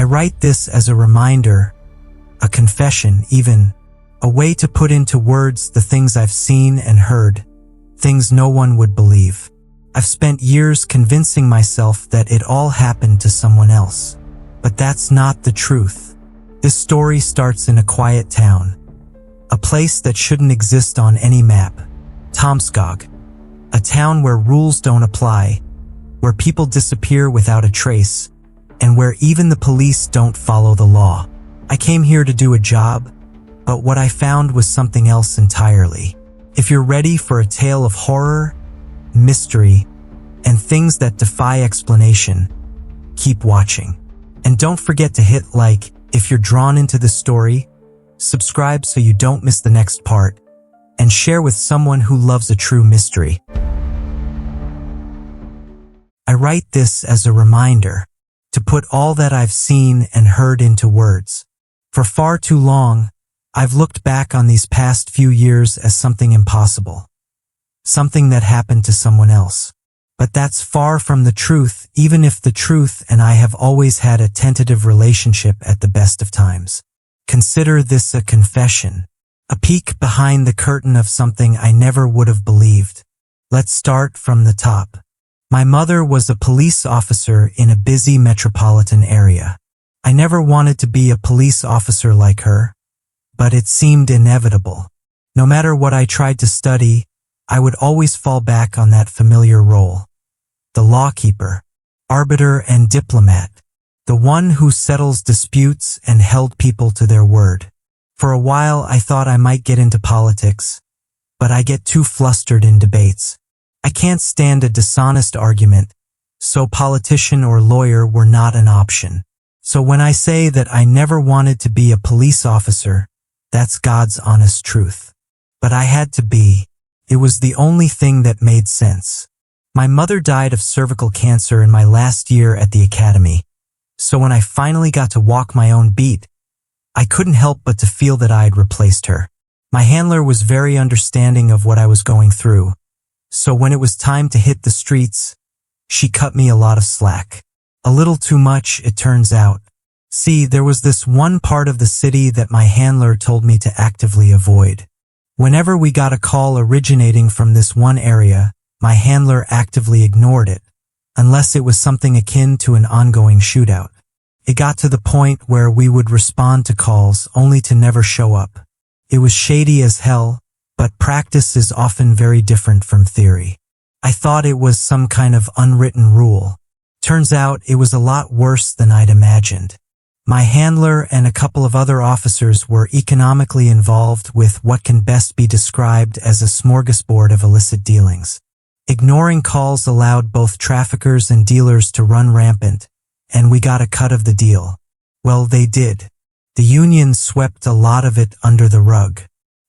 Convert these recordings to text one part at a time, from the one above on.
I write this as a reminder, a confession even, a way to put into words the things I've seen and heard, things no one would believe. I've spent years convincing myself that it all happened to someone else. But that's not the truth. This story starts in a quiet town, a place that shouldn't exist on any map. Tomskog, a town where rules don't apply, where people disappear without a trace, and where even the police don't follow the law. I came here to do a job, but what I found was something else entirely. If you're ready for a tale of horror, mystery, and things that defy explanation, keep watching. And don't forget to hit like if you're drawn into the story, subscribe so you don't miss the next part, and share with someone who loves a true mystery. I write this as a reminder to put all that I've seen and heard into words. For far too long, I've looked back on these past few years as something impossible, something that happened to someone else. But that's far from the truth, even if the truth and I have always had a tentative relationship at the best of times. Consider this a confession, a peek behind the curtain of something I never would have believed. Let's start from the top. My mother was a police officer in a busy metropolitan area. I never wanted to be a police officer like her, but it seemed inevitable. No matter what I tried to study, I would always fall back on that familiar role. The lawkeeper, arbiter and diplomat, the one who settles disputes and held people to their word. For a while I thought I might get into politics, but I get too flustered in debates. I can't stand a dishonest argument, so politician or lawyer were not an option. So when I say that I never wanted to be a police officer, that's God's honest truth. But I had to be. It was the only thing that made sense. My mother died of cervical cancer in my last year at the academy, so when I finally got to walk my own beat, I couldn't help but to feel that I'd replaced her. My handler was very understanding of what I was going through, so when it was time to hit the streets, she cut me a lot of slack. A little too much, it turns out. See, there was this one part of the city that my handler told me to actively avoid. Whenever we got a call originating from this one area, my handler actively ignored it, unless it was something akin to an ongoing shootout. It got to the point where we would respond to calls only to never show up. It was shady as hell, but practice is often very different from theory. I thought it was some kind of unwritten rule. Turns out it was a lot worse than I'd imagined. My handler and a couple of other officers were economically involved with what can best be described as a smorgasbord of illicit dealings. Ignoring calls allowed both traffickers and dealers to run rampant, and we got a cut of the deal. Well, they did. The union swept a lot of it under the rug.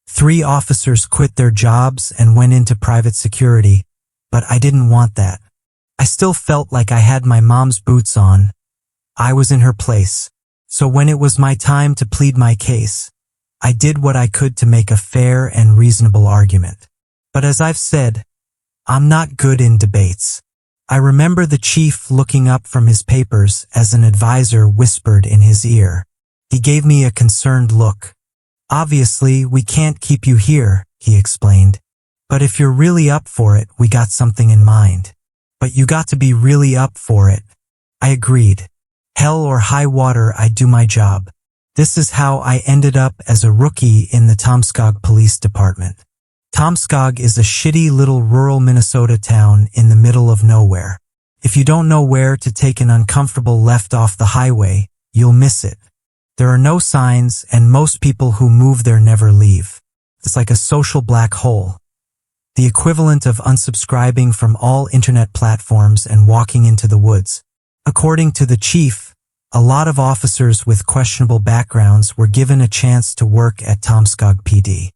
3 officers quit their jobs and went into private security, but I didn't want that. I still felt like I had my mom's boots on. I was in her place. So when it was my time to plead my case, I did what I could to make a fair and reasonable argument. But as I've said, I'm not good in debates. I remember the chief looking up from his papers as an advisor whispered in his ear. He gave me a concerned look. Obviously, we can't keep you here, he explained. But if you're really up for it, we got something in mind. But you got to be really up for it. I agreed. Hell or high water, I'd do my job. This is how I ended up as a rookie in the Tomskog Police Department. Tomskog is a shitty little rural Minnesota town in the middle of nowhere. If you don't know where to take an uncomfortable left off the highway, you'll miss it. There are no signs, and most people who move there never leave. It's like a social black hole. The equivalent of unsubscribing from all internet platforms and walking into the woods. According to the chief, a lot of officers with questionable backgrounds were given a chance to work at Tomskog PD.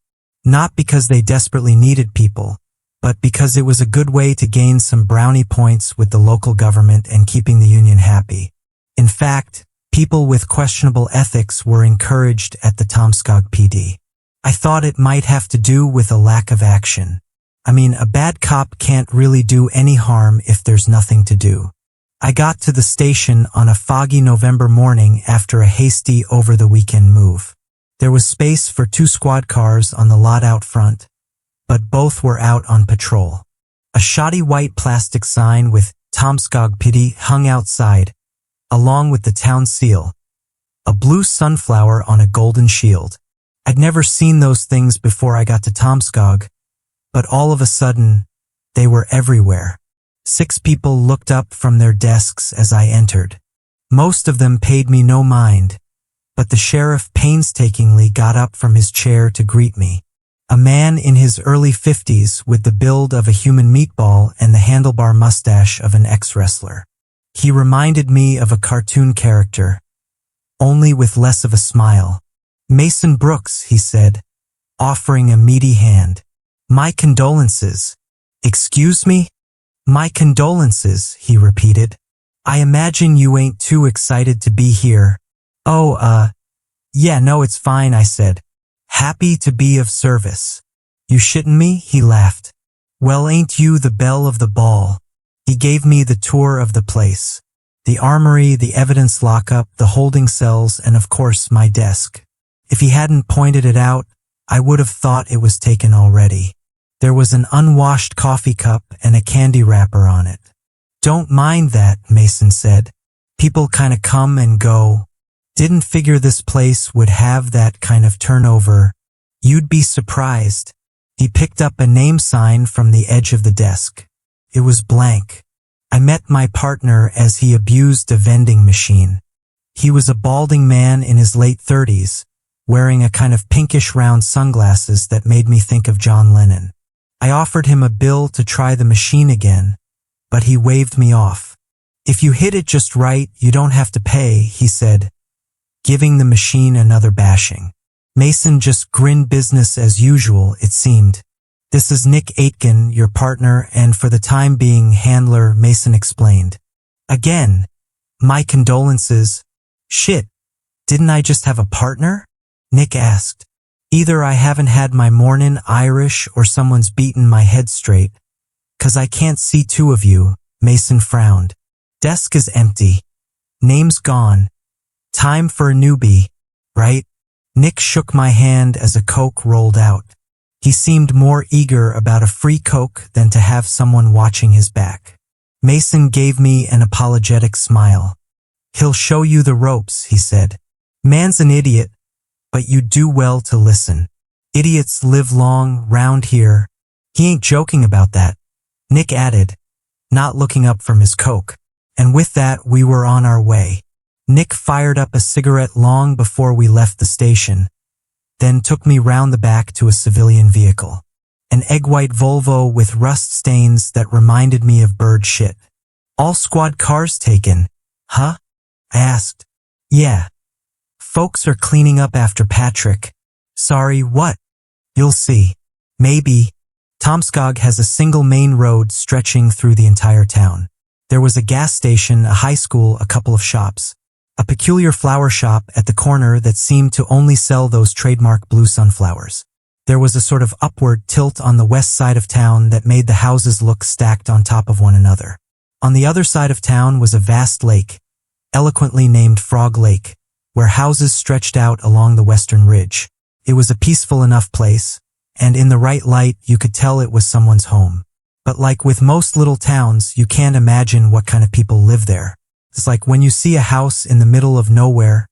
Not because they desperately needed people, but because it was a good way to gain some brownie points with the local government and keeping the union happy. In fact, people with questionable ethics were encouraged at the Tomskog PD. I thought it might have to do with a lack of action. I mean, a bad cop can't really do any harm if there's nothing to do. I got to the station on a foggy November morning after a hasty over-the-weekend move. There was space for 2 squad cars on the lot out front, but both were out on patrol. A shoddy white plastic sign with Tomskog Pity hung outside, along with the town seal, a blue sunflower on a golden shield. I'd never seen those things before I got to Tomskog, but all of a sudden, they were everywhere. 6 people looked up from their desks as I entered. Most of them paid me no mind, but the sheriff painstakingly got up from his chair to greet me. A man in his early 50s with the build of a human meatball and the handlebar mustache of an ex-wrestler. He reminded me of a cartoon character, only with less of a smile. "Mason Brooks," he said, offering a meaty hand. "My condolences." "Excuse me?" "My condolences," he repeated. "I imagine you ain't too excited to be here." "Oh, yeah, no, it's fine," I said. "Happy to be of service." "You shittin' me?" he laughed. "Well, ain't you the belle of the ball?" He gave me the tour of the place. The armory, the evidence lockup, the holding cells, and of course my desk. If he hadn't pointed it out, I would have thought it was taken already. There was an unwashed coffee cup and a candy wrapper on it. "Don't mind that," Mason said. "People kinda come and go. Didn't figure this place would have that kind of turnover. You'd be surprised." He picked up a name sign from the edge of the desk. It was blank. I met my partner as he abused a vending machine. He was a balding man in his late 30s, wearing a kind of pinkish round sunglasses that made me think of John Lennon. I offered him a bill to try the machine again, but he waved me off. "If you hit it just right, you don't have to pay," he said, giving the machine another bashing. Mason just grinned business as usual, it seemed. "This is Nick Aitken, your partner, and for the time being handler," Mason explained. "Again, my condolences." "Shit, didn't I just have a partner?" Nick asked. "Either I haven't had my mornin' Irish or someone's beaten my head straight. 'Cause I can't see 2 of you," Mason frowned. "Desk is empty. Name's gone. Time for a newbie, right?" Nick shook my hand as a Coke rolled out. He seemed more eager about a free Coke than to have someone watching his back. Mason gave me an apologetic smile. "He'll show you the ropes," he said. "Man's an idiot, but you do well to listen. Idiots live long round here." "He ain't joking about that," Nick added, not looking up from his Coke. And with that, we were on our way. Nick fired up a cigarette long before we left the station, then took me round the back to a civilian vehicle. An egg-white Volvo with rust stains that reminded me of bird shit. "All squad cars taken, huh?" I asked. "Yeah. Folks are cleaning up after Patrick." "Sorry, what?" "You'll see. Maybe." Tomskog has a single main road stretching through the entire town. There was a gas station, a high school, a couple of shops. A peculiar flower shop at the corner that seemed to only sell those trademark blue sunflowers. There was a sort of upward tilt on the west side of town that made the houses look stacked on top of one another. On the other side of town was a vast lake, eloquently named Frog Lake, where houses stretched out along the western ridge. It was a peaceful enough place, and in the right light you could tell it was someone's home. But like with most little towns, you can't imagine what kind of people live there. It's like when you see a house in the middle of nowhere,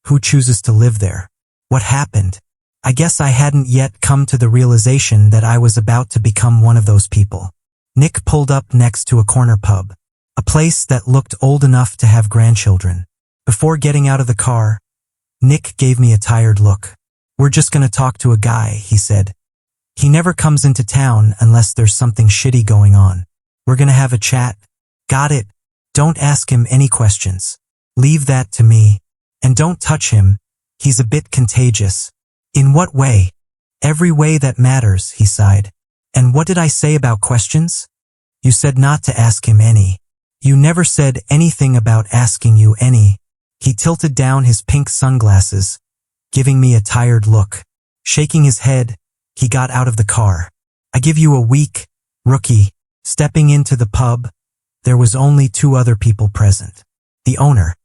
who chooses to live there? What happened? I guess I hadn't yet come to the realization that I was about to become one of those people. Nick pulled up next to a corner pub, a place that looked old enough to have grandchildren. Before getting out of the car, Nick gave me a tired look. "We're just gonna talk to a guy," he said. "He never comes into town unless there's something shitty going on. We're gonna have a chat." "Got it. Don't ask him any questions. Leave that to me. And don't touch him. He's a bit contagious." "In what way?" "Every way that matters," he sighed. "And what did I say about questions?" "You said not to ask him any." "You never said anything about asking you any." He tilted down his pink sunglasses, giving me a tired look. Shaking his head, he got out of the car. "I give you a week, rookie." Stepping into the pub, There was only 2 other people present. The owner,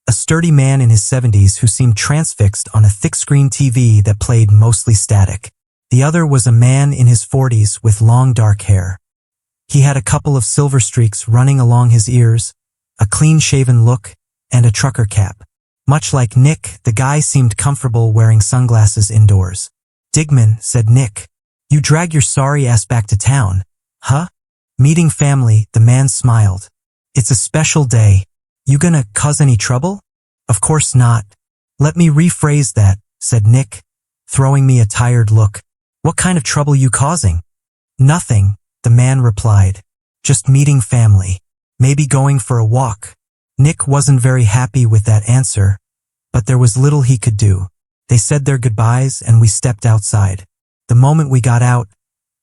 a sturdy man in his 70s who seemed transfixed on a thick-screen TV that played mostly static. The other was a man in his 40s with long dark hair. He had a couple of silver streaks running along his ears, a clean-shaven look, and a trucker cap. Much like Nick, the guy seemed comfortable wearing sunglasses indoors. "Digman," said Nick, "you drag your sorry ass back to town, huh?" Meeting family, the man smiled. "It's a special day. You gonna cause any trouble?" "Of course not." "Let me rephrase that," said Nick, throwing me a tired look. "What kind of trouble you causing?" "Nothing," the man replied. "Just meeting family. Maybe going for a walk." Nick wasn't very happy with that answer, but there was little he could do. They said their goodbyes and we stepped outside. The moment we got out,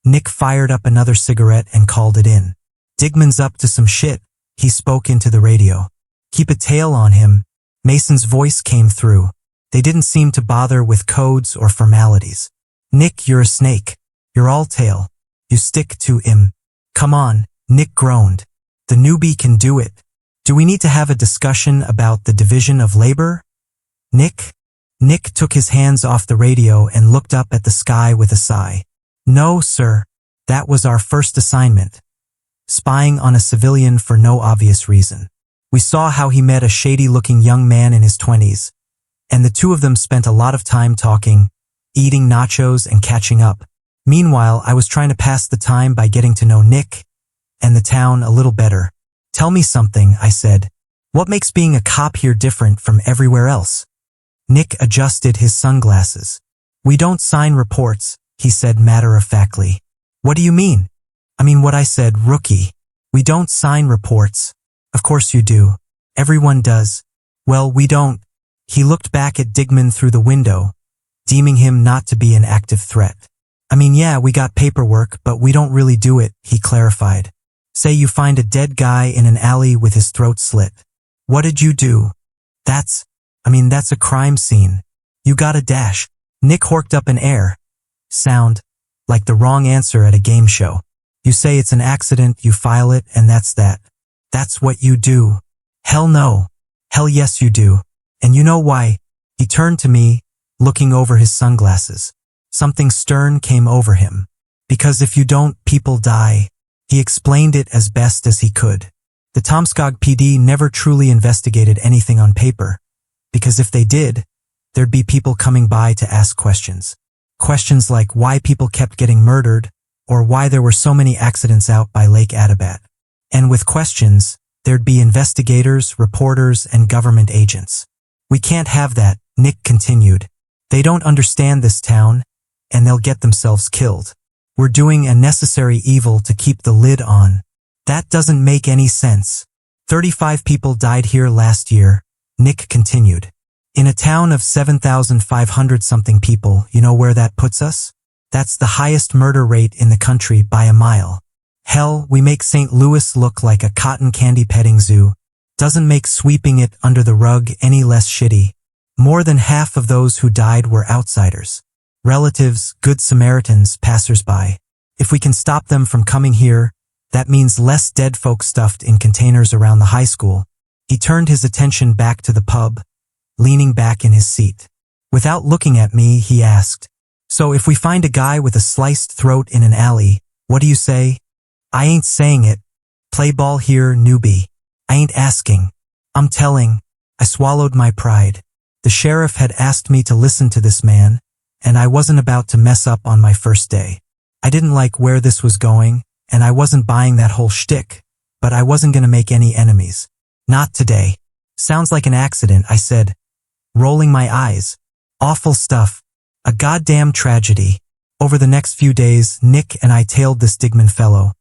Nick fired up another cigarette and called it in. "Digman's up to some shit," he spoke into the radio. "Keep a tail on him." Mason's voice came through. They didn't seem to bother with codes or formalities. "Nick, you're a snake. You're all tail. You stick to him." "Come on," Nick groaned. "The newbie can do it. Do we need to have a discussion about the division of labor?" Nick took his hands off the radio and looked up at the sky with a sigh. "No, sir. That was our first assignment. Spying on a civilian for no obvious reason. We saw how he met a shady-looking young man in his 20s, and the 2 of them spent a lot of time talking, eating nachos and catching up. Meanwhile, I was trying to pass the time by getting to know Nick and the town a little better." "Tell me something," I said. "What makes being a cop here different from everywhere else?" Nick adjusted his sunglasses. "We don't sign reports," he said matter-of-factly. "What do you mean?" "I mean what I said, rookie. We don't sign reports." "Of course you do. Everyone does." "Well, we don't." He looked back at Digman through the window, deeming him not to be an active threat. "I mean, yeah, we got paperwork, but we don't really do it," he clarified. "Say you find a dead guy in an alley with his throat slit. What did you do?" That's a crime scene. You gotta dash." Nick horked up an air. Sound like the wrong answer at a game show. "You say it's an accident, you file it, and that's that. That's what you do." "Hell no." "Hell yes you do. And you know why?" He turned to me, looking over his sunglasses. Something stern came over him. "Because if you don't, people die." He explained it as best as he could. The Tomskog PD never truly investigated anything on paper, because if they did, there'd be people coming by to ask questions. Questions like why people kept getting murdered, or why there were so many accidents out by Lake Adabat. And with questions, there'd be investigators, reporters, and government agents. "We can't have that," Nick continued. "They don't understand this town, and they'll get themselves killed. We're doing a necessary evil to keep the lid on." "That doesn't make any sense. 35 people died here last year," Nick continued. "In a town of 7,500-something people, you know where that puts us? That's the highest murder rate in the country by a mile. Hell, we make St. Louis look like a cotton candy petting zoo. Doesn't make sweeping it under the rug any less shitty. More than half of those who died were outsiders. Relatives, good Samaritans, passers-by. If we can stop them from coming here, that means less dead folk stuffed in containers around the high school." He turned his attention back to the pub, leaning back in his seat. Without looking at me, he asked, "So if we find a guy with a sliced throat in an alley, what do you say?" "I ain't saying it. Play ball here, newbie. I ain't asking. I'm telling." I swallowed my pride. The sheriff had asked me to listen to this man, and I wasn't about to mess up on my first day. I didn't like where this was going, and I wasn't buying that whole shtick, but I wasn't gonna make any enemies. Not today. "Sounds like an accident," I said, rolling my eyes. "Awful stuff. A goddamn tragedy." Over the next few days, Nick and I tailed this Digman fellow,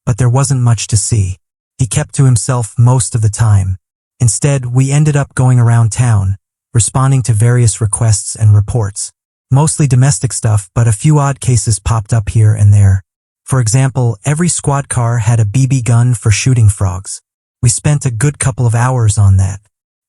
but there wasn't much to see. He kept to himself most of the time. Instead, we ended up going around town, responding to various requests and reports. Mostly domestic stuff, but a few odd cases popped up here and there. For example, every squad car had a BB gun for shooting frogs. We spent a good couple of hours on that.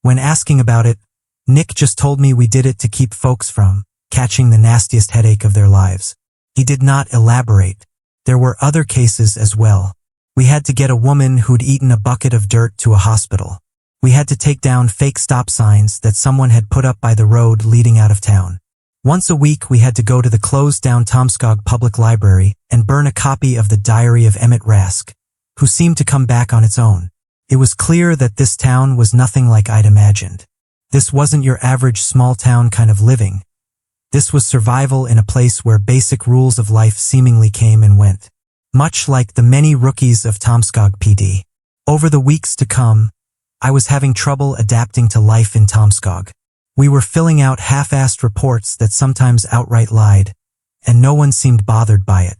When asking about it, Nick just told me we did it to keep folks from catching the nastiest headache of their lives. He did not elaborate. There were other cases as well. We had to get a woman who'd eaten a bucket of dirt to a hospital. We had to take down fake stop signs that someone had put up by the road leading out of town. Once a week we had to go to the closed-down Tomskog Public Library and burn a copy of the Diary of Emmett Rask, who seemed to come back on its own. It was clear that this town was nothing like I'd imagined. This wasn't your average small-town kind of living. This was survival in a place where basic rules of life seemingly came and went. Much like the many rookies of Tomskog PD. Over the weeks to come, I was having trouble adapting to life in Tomskog. We were filling out half-assed reports that sometimes outright lied, and no one seemed bothered by it.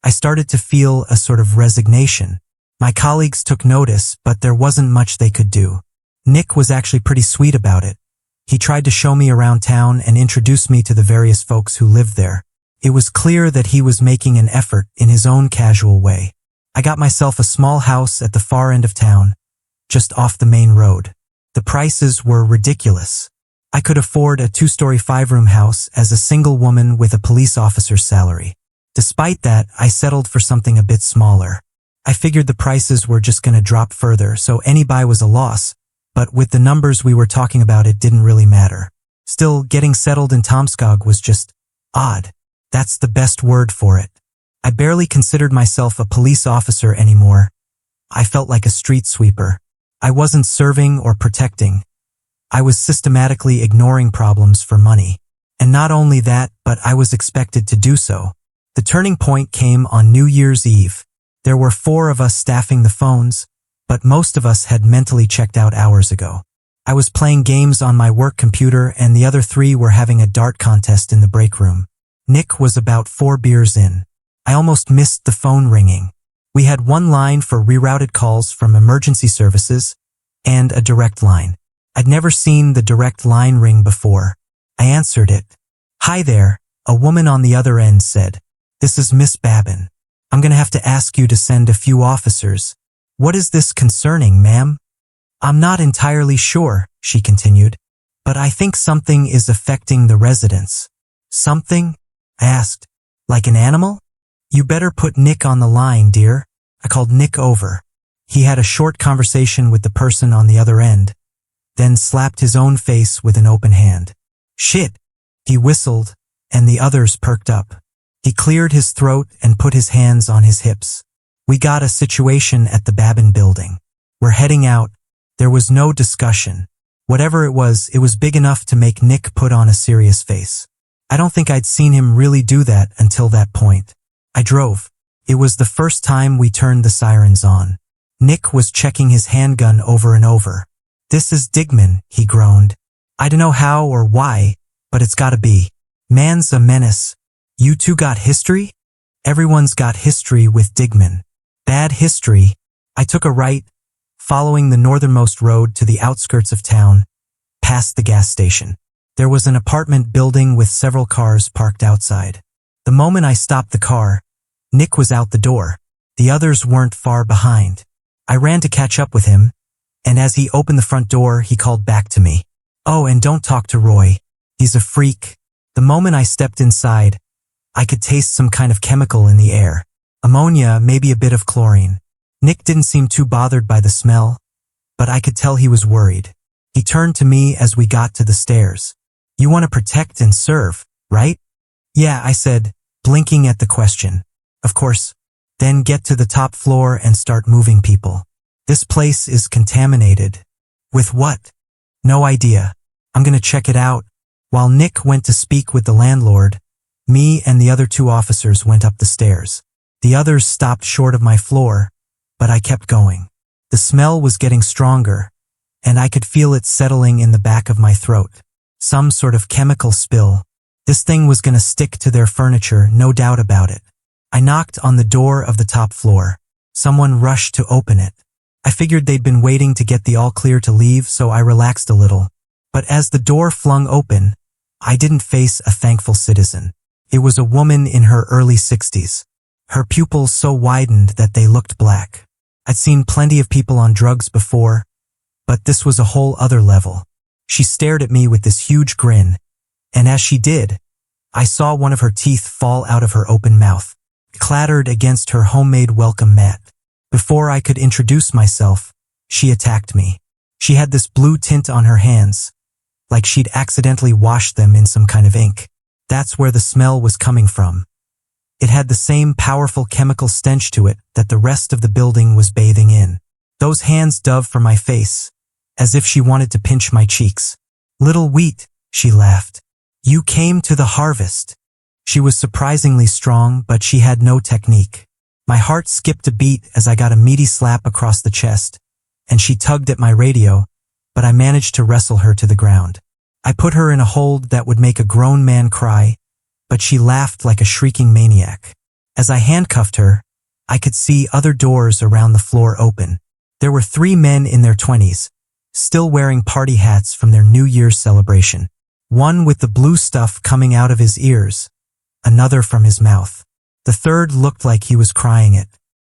I started to feel a sort of resignation. My colleagues took notice, but there wasn't much they could do. Nick was actually pretty sweet about it. He tried to show me around town and introduce me to the various folks who lived there. It was clear that he was making an effort in his own casual way. I got myself a small house at the far end of town, just off the main road. The prices were ridiculous. I could afford a 2-story 5-room house as a single woman with a police officer's salary. Despite that, I settled for something a bit smaller. I figured the prices were just going to drop further, so any buy was a loss, but with the numbers we were talking about, it didn't really matter. Still, getting settled in Tomskog was just odd. That's the best word for it. I barely considered myself a police officer anymore. I felt like a street sweeper. I wasn't serving or protecting. I was systematically ignoring problems for money. And not only that, but I was expected to do so. The turning point came on New Year's Eve. There were 4 of us staffing the phones, but most of us had mentally checked out hours ago. I was playing games on my work computer and the other 3 were having a dart contest in the break room. Nick was about 4 beers in. I almost missed the phone ringing. We had one line for rerouted calls from emergency services and a direct line. I'd never seen the direct line ring before. I answered it. "Hi there," a woman on the other end said. "This is Miss Babin. I'm going to have to ask you to send a few officers." "What is this concerning, ma'am?" "I'm not entirely sure," she continued, "but I think something is affecting the residents." "Something?" I asked. "Like an animal?" "You better put Nick on the line, dear." I called Nick over. He had a short conversation with the person on the other end, then slapped his own face with an open hand. "Shit," he whistled, and the others perked up. He cleared his throat and put his hands on his hips. "We got a situation at the Babin building. We're heading out." There was no discussion. Whatever it was big enough to make Nick put on a serious face. I don't think I'd seen him really do that until that point. I drove. It was the first time we turned the sirens on. Nick was checking his handgun over and over. "This is Digman," he groaned. "I dunno how or why, but it's gotta be. Man's a menace." "You two got history?" "Everyone's got history with Digman." "Bad history." I took a right, following the northernmost road to the outskirts of town, past the gas station. There was an apartment building with several cars parked outside. The moment I stopped the car, Nick was out the door. The others weren't far behind. I ran to catch up with him, and as he opened the front door, he called back to me. "Oh, and don't talk to Roy. He's a freak." The moment I stepped inside, I could taste some kind of chemical in the air. Ammonia, maybe a bit of chlorine. Nick didn't seem too bothered by the smell, but I could tell he was worried. He turned to me as we got to the stairs. "You want to protect and serve, right?" "Yeah," I said, blinking at the question. "Of course." "Then get to the top floor and start moving people. This place is contaminated." "With what?" "No idea. I'm gonna check it out." While Nick went to speak with the landlord, me and the other 2 officers went up the stairs. The others stopped short of my floor, but I kept going. The smell was getting stronger, and I could feel it settling in the back of my throat. Some sort of chemical spill. This thing was gonna stick to their furniture, no doubt about it. I knocked on the door of the top floor. Someone rushed to open it. I figured they'd been waiting to get the all clear to leave, so I relaxed a little. But as the door flung open, I didn't face a thankful citizen. It was a woman in her early 60s. Her pupils so widened that they looked black. I'd seen plenty of people on drugs before, but this was a whole other level. She stared at me with this huge grin, and as she did, I saw one of her teeth fall out of her open mouth, clattered against her homemade welcome mat. Before I could introduce myself, she attacked me. She had this blue tint on her hands, like she'd accidentally washed them in some kind of ink. That's where the smell was coming from. It had the same powerful chemical stench to it that the rest of the building was bathing in. Those hands dove for my face, as if she wanted to pinch my cheeks. "Little wheat," she laughed. "You came to the harvest." She was surprisingly strong, but she had no technique. My heart skipped a beat as I got a meaty slap across the chest, and she tugged at my radio, but I managed to wrestle her to the ground. I put her in a hold that would make a grown man cry, but she laughed like a shrieking maniac. As I handcuffed her, I could see other doors around the floor open. There were 3 men in their 20s, still wearing party hats from their New Year's celebration. One with the blue stuff coming out of his ears, another from his mouth. The third looked like he was crying it.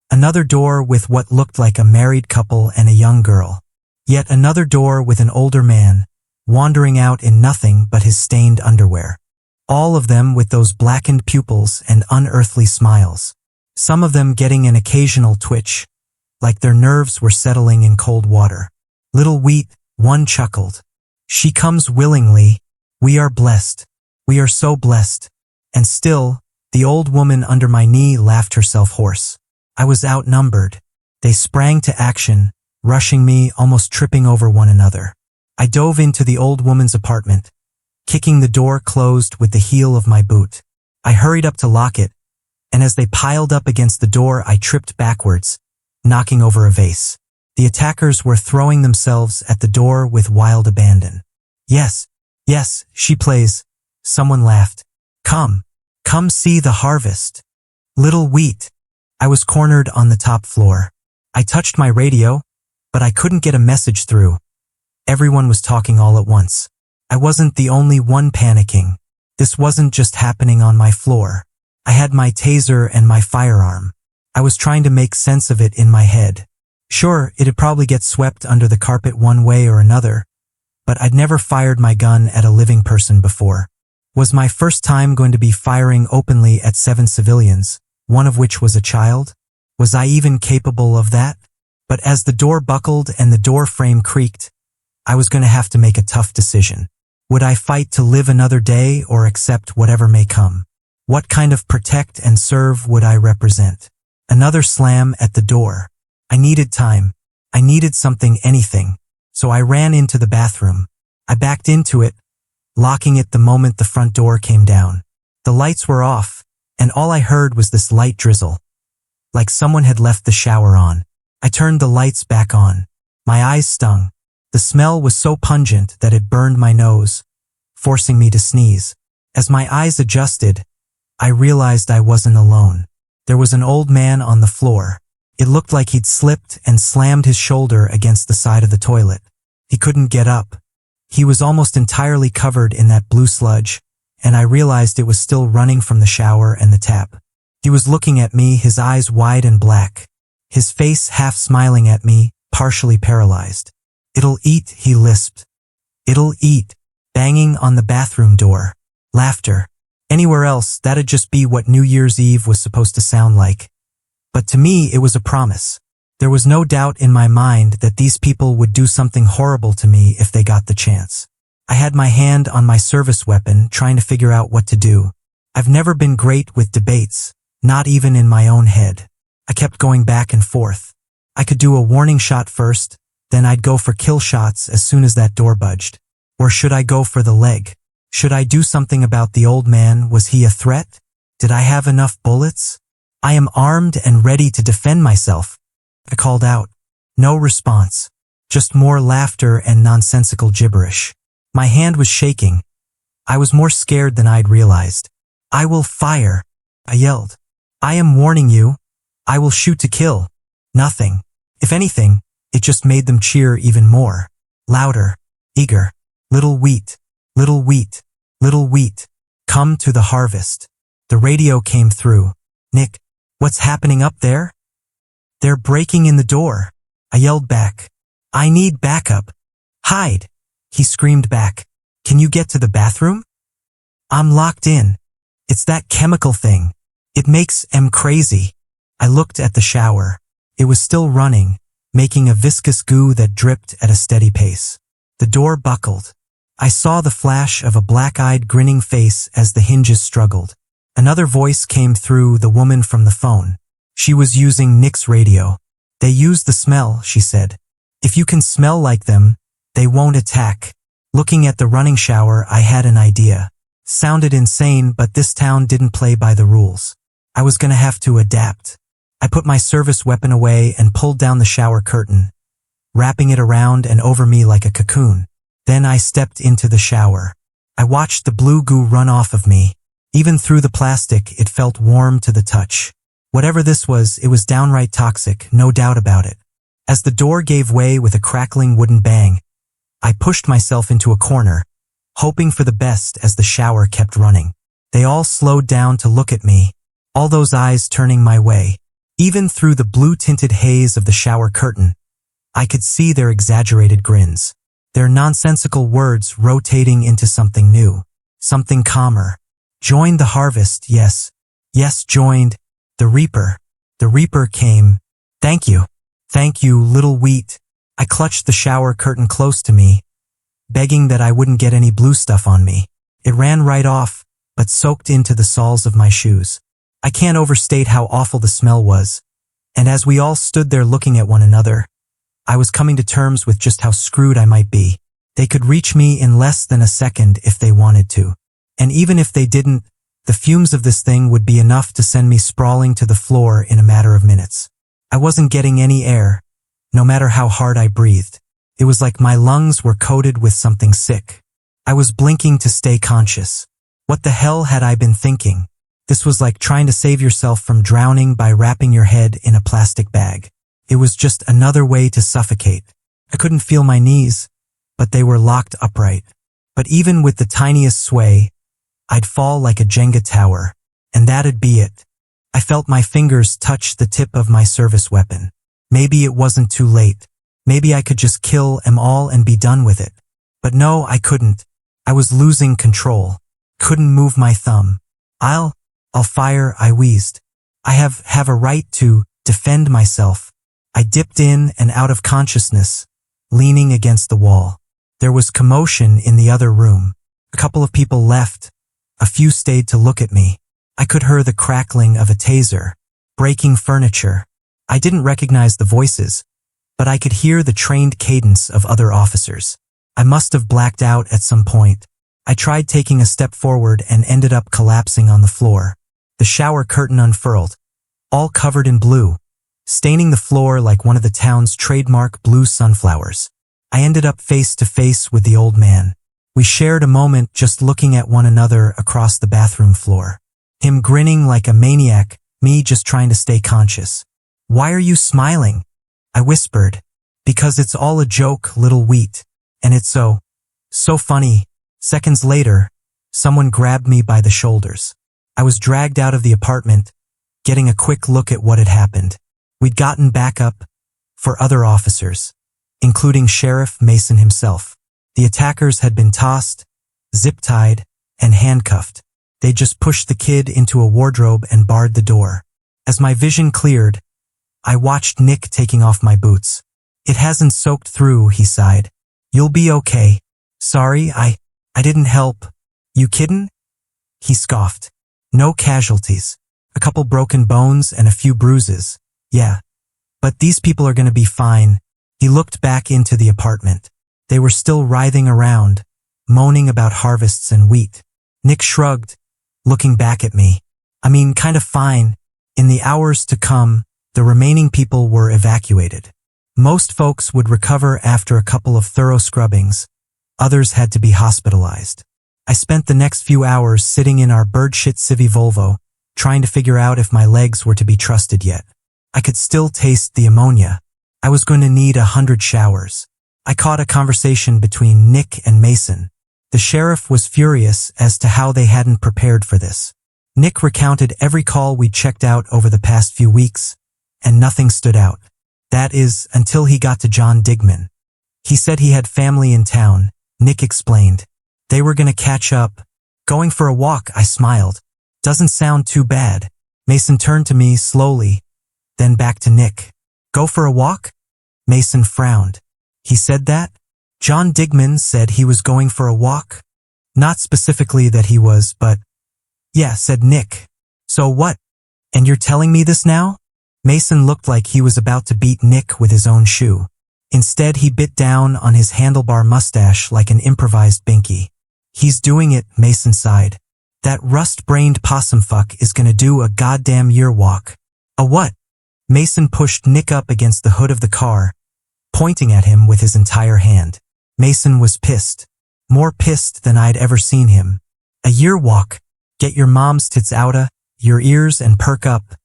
Another door with what looked like a married couple and a young girl. Yet another door with an older man, wandering out in nothing but his stained underwear. All of them with those blackened pupils and unearthly smiles. Some of them getting an occasional twitch, like their nerves were settling in cold water. "Little wheat," one chuckled. "She comes willingly. We are blessed. We are so blessed." And still, the old woman under my knee laughed herself hoarse. I was outnumbered. They sprang to action, rushing me, almost tripping over one another. I dove into the old woman's apartment, kicking the door closed with the heel of my boot. I hurried up to lock it, and as they piled up against the door, I tripped backwards, knocking over a vase. The attackers were throwing themselves at the door with wild abandon. Yes, she plays," someone laughed. Come see the harvest. Little wheat." I was cornered on the top floor. I touched my radio, but I couldn't get a message through. Everyone was talking all at once. I wasn't the only one panicking. This wasn't just happening on my floor. I had my taser and my firearm. I was trying to make sense of it in my head. Sure, it'd probably get swept under the carpet one way or another, but I'd never fired my gun at a living person before. Was my first time going to be firing openly at 7 civilians, one of which was a child? Was I even capable of that? But as the door buckled and the door frame creaked, I was going to have to make a tough decision. Would I fight to live another day or accept whatever may come? What kind of protect and serve would I represent? Another slam at the door. I needed time. I needed something, anything. So I ran into the bathroom. I backed into it, locking it the moment the front door came down. The lights were off, and all I heard was this light drizzle, like someone had left the shower on. I turned the lights back on. My eyes stung. The smell was so pungent that it burned my nose, forcing me to sneeze. As my eyes adjusted, I realized I wasn't alone. There was an old man on the floor. It looked like he'd slipped and slammed his shoulder against the side of the toilet. He couldn't get up. He was almost entirely covered in that blue sludge, and I realized it was still running from the shower and the tap. He was looking at me, his eyes wide and black, his face half smiling at me, partially paralyzed. "It'll eat," he lisped. "It'll eat." Banging on the bathroom door. Laughter. Anywhere else, that'd just be what New Year's Eve was supposed to sound like. But to me, it was a promise. There was no doubt in my mind that these people would do something horrible to me if they got the chance. I had my hand on my service weapon, trying to figure out what to do. I've never been great with debates, not even in my own head. I kept going back and forth. I could do a warning shot first, then I'd go for kill shots as soon as that door budged. Or should I go for the leg? Should I do something about the old man? Was he a threat? Did I have enough bullets? "I am armed and ready to defend myself," I called out. No response. Just more laughter and nonsensical gibberish. My hand was shaking. I was more scared than I'd realized. "I will fire," I yelled. "I am warning you. I will shoot to kill." Nothing. If anything, it just made them cheer even more. Louder. Eager. "Little wheat. Little wheat. Little wheat. Come to the harvest." The radio came through. "Nick, what's happening up there?" "They're breaking in the door," I yelled back. "I need backup." "Hide," he screamed back. "Can you get to the bathroom?" "I'm locked in. It's that chemical thing. It makes em crazy." I looked at the shower. It was still running, making a viscous goo that dripped at a steady pace. The door buckled. I saw the flash of a black-eyed, grinning face as the hinges struggled. Another voice came through, the woman from the phone. She was using Nick's radio. "They use the smell," she said. "If you can smell like them, they won't attack." Looking at the running shower, I had an idea. Sounded insane, but this town didn't play by the rules. I was gonna have to adapt. I put my service weapon away and pulled down the shower curtain, wrapping it around and over me like a cocoon. Then I stepped into the shower. I watched the blue goo run off of me. Even through the plastic, it felt warm to the touch. Whatever this was, it was downright toxic, no doubt about it. As the door gave way with a crackling wooden bang, I pushed myself into a corner, hoping for the best as the shower kept running. They all slowed down to look at me, all those eyes turning my way. Even through the blue-tinted haze of the shower curtain, I could see their exaggerated grins, their nonsensical words rotating into something new, something calmer. Joined the harvest, yes. Yes, joined. The reaper. The reaper came. Thank you. Thank you, little wheat. I clutched the shower curtain close to me, begging that I wouldn't get any blue stuff on me. It ran right off, but soaked into the soles of my shoes. I can't overstate how awful the smell was, and as we all stood there looking at one another, I was coming to terms with just how screwed I might be. They could reach me in less than a second if they wanted to. And even if they didn't, the fumes of this thing would be enough to send me sprawling to the floor in a matter of minutes. I wasn't getting any air, no matter how hard I breathed. It was like my lungs were coated with something sick. I was blinking to stay conscious. What the hell had I been thinking? This was like trying to save yourself from drowning by wrapping your head in a plastic bag. It was just another way to suffocate. I couldn't feel my knees, but they were locked upright. But even with the tiniest sway, I'd fall like a Jenga tower, and that'd be it. I felt my fingers touch the tip of my service weapon. Maybe it wasn't too late. Maybe I could just kill 'em all and be done with it. But no, I couldn't. I was losing control. Couldn't move my thumb. I'll fire, I wheezed. I have a right to defend myself. I dipped in and out of consciousness, leaning against the wall. There was commotion in the other room. A couple of people left. A few stayed to look at me. I could hear the crackling of a taser, breaking furniture. I didn't recognize the voices, but I could hear the trained cadence of other officers. I must have blacked out at some point. I tried taking a step forward and ended up collapsing on the floor. The shower curtain unfurled, all covered in blue, staining the floor like one of the town's trademark blue sunflowers. I ended up face to face with the old man. We shared a moment just looking at one another across the bathroom floor. Him grinning like a maniac, me just trying to stay conscious. "Why are you smiling?" I whispered. "Because it's all a joke, little wheat. And it's so funny." Seconds later, someone grabbed me by the shoulders. I was dragged out of the apartment, getting a quick look at what had happened. We'd gotten backup for other officers, including Sheriff Mason himself. The attackers had been tossed, zip-tied, and handcuffed. They just pushed the kid into a wardrobe and barred the door. As my vision cleared, I watched Nick taking off my boots. "It hasn't soaked through," he sighed. "You'll be okay." "Sorry, I didn't help." "You kiddin'?" He scoffed. "No casualties. A couple broken bones and a few bruises. Yeah. But these people are gonna be fine." He looked back into the apartment. They were still writhing around, moaning about harvests and wheat. Nick shrugged, looking back at me. "I mean, kind of fine. In the hours to come, the remaining people were evacuated. Most folks would recover after a couple of thorough scrubbings. Others had to be hospitalized." I spent the next few hours sitting in our birdshit civvy Volvo, trying to figure out if my legs were to be trusted yet. I could still taste the ammonia. I was going to need 100 showers. I caught a conversation between Nick and Mason. The sheriff was furious as to how they hadn't prepared for this. Nick recounted every call we'd checked out over the past few weeks, and nothing stood out. That is, until he got to John Digman. He said he had family in town, Nick explained. They were going to catch up. "Going for a walk," I smiled. "Doesn't sound too bad." Mason turned to me slowly, then back to Nick. Go for a walk? Mason frowned. He said that? John Digman said he was going for a walk? Not specifically that he was, but... Yeah, said Nick. So what? And you're telling me this now? Mason looked like he was about to beat Nick with his own shoe. Instead, he bit down on his handlebar mustache like an improvised binky. He's doing it, Mason sighed. That rust-brained possum fuck is gonna do a goddamn year walk. A what? Mason pushed Nick up against the hood of the car, pointing at him with his entire hand. Mason was pissed. More pissed than I'd ever seen him. A year walk. Get your mom's tits outta your ears and perk up,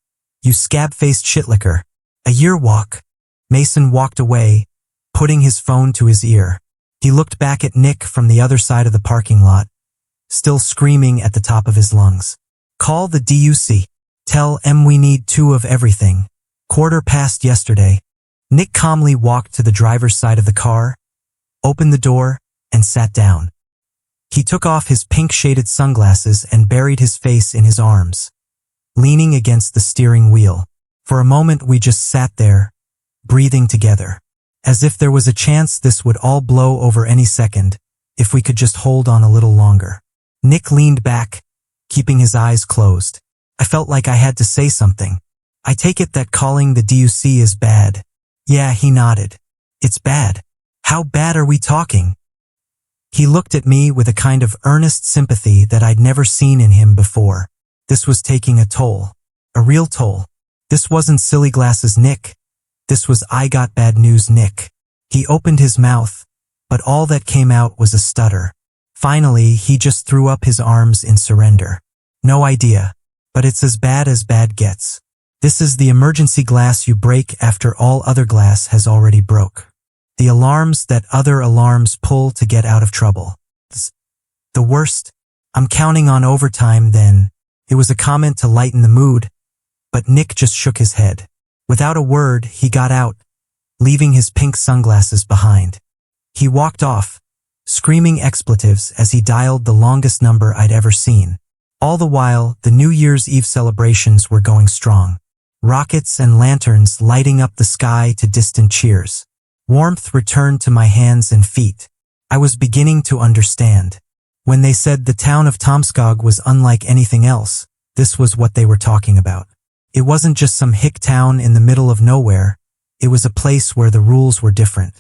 you scab-faced shitlicker. A year walk. Mason walked away, putting his phone to his ear. He looked back at Nick from the other side of the parking lot, still screaming at the top of his lungs. Call the DUC. Tell M we need 2 of everything. 1:15 yesterday. Nick calmly walked to the driver's side of the car, opened the door, and sat down. He took off his pink-shaded sunglasses and buried his face in his arms, leaning against the steering wheel. For a moment we just sat there, breathing together, as if there was a chance this would all blow over any second, if we could just hold on a little longer. Nick leaned back, keeping his eyes closed. I felt like I had to say something. I take it that calling the DUC is bad. Yeah, he nodded. It's bad. How bad are we talking? He looked at me with a kind of earnest sympathy that I'd never seen in him before. This was taking a toll. A real toll. This wasn't silly glasses Nick. This was I got bad news Nick. He opened his mouth, but all that came out was a stutter. Finally, he just threw up his arms in surrender. No idea. But it's as bad gets. This is the emergency glass you break after all other glass has already broke. The alarms that other alarms pull to get out of trouble. The worst. I'm counting on overtime then. It was a comment to lighten the mood, but Nick just shook his head. Without a word, he got out, leaving his pink sunglasses behind. He walked off, screaming expletives as he dialed the longest number I'd ever seen. All the while, the New Year's Eve celebrations were going strong. Rockets and lanterns lighting up the sky to distant cheers. Warmth returned to my hands and feet. I was beginning to understand. When they said the town of Tomskog was unlike anything else, this was what they were talking about. It wasn't just some hick town in the middle of nowhere. It was a place where the rules were different.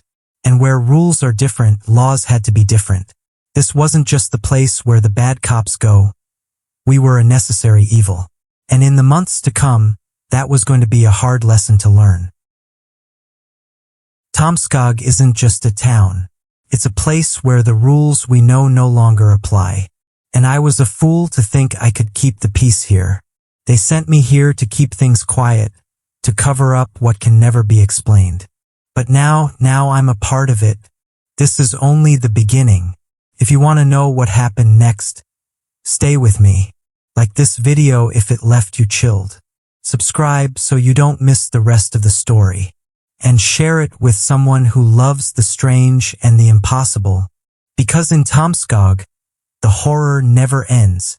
And where rules are different, laws had to be different. This wasn't just the place where the bad cops go. We were a necessary evil. And in the months to come, that was going to be a hard lesson to learn. Tomskog isn't just a town. It's a place where the rules we know no longer apply. And I was a fool to think I could keep the peace here. They sent me here to keep things quiet, to cover up what can never be explained. But now I'm a part of it. This is only the beginning. If you want to know what happened next, stay with me. Like this video if it left you chilled. Subscribe so you don't miss the rest of the story. And share it with someone who loves the strange and the impossible. Because in Tomskog, the horror never ends.